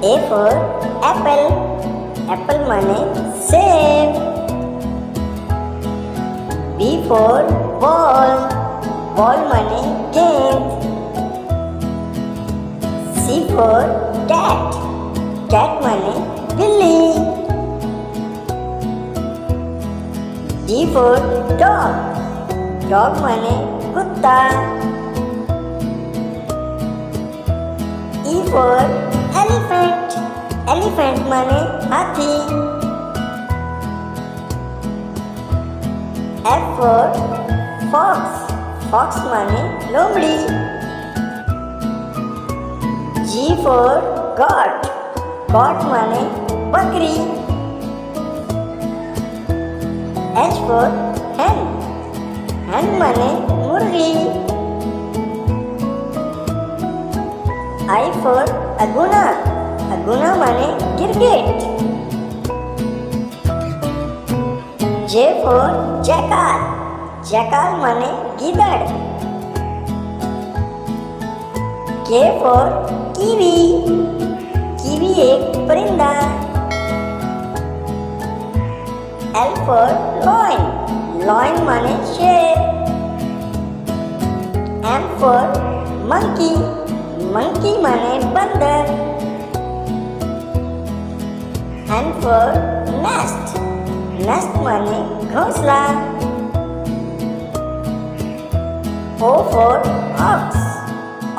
A for apple. Apple মানে সেব. B for ball. Ball মানে game. C for cat. Cat মানে বিল্লি. D for dog. Dog মানে কুত্তা. E for elephant. Elephant মানে হাতি. F for fox. Fox মানে লোমড়ি. G for goat. Goat মানে বকরি. H for hen. Hen মানে মুরগি. I for aguna. Aguna মানে cricket. J for jackal. Jackal মানে গিদড়. K for kiwi. Kiwi एक परिंदा. L for lion. Lion माने शेर. M for monkey. Monkey माने बंदर. N for nest. Nest माने घोंसला. O for ox.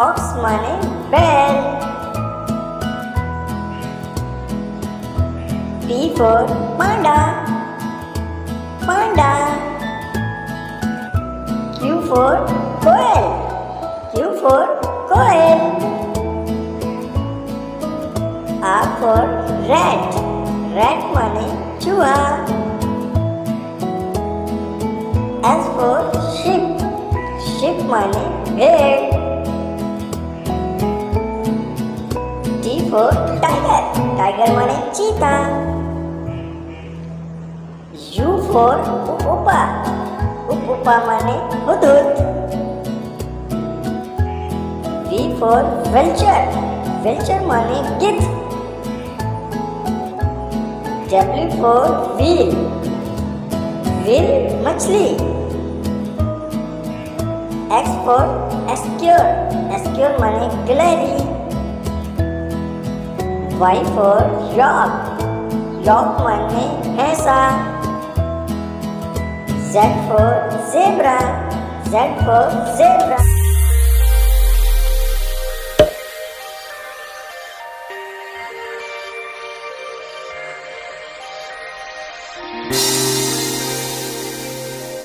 Ox माने बैल. P for panda. Panda. Q for quail. Q for quail. R for rat. Rat माने चूहा. S for sheep. Sheep माने भेड़. T for tiger. Tiger माने चीता. U for upupa. Upupa माने Hudhud. V for vulture. Vulture माने गिद्ध. W for whale. Whale मछली. X for esker. Esker माने गिलहरी. Y for yak. Yak माने भैंसा. Z for zebra. Z for zebra.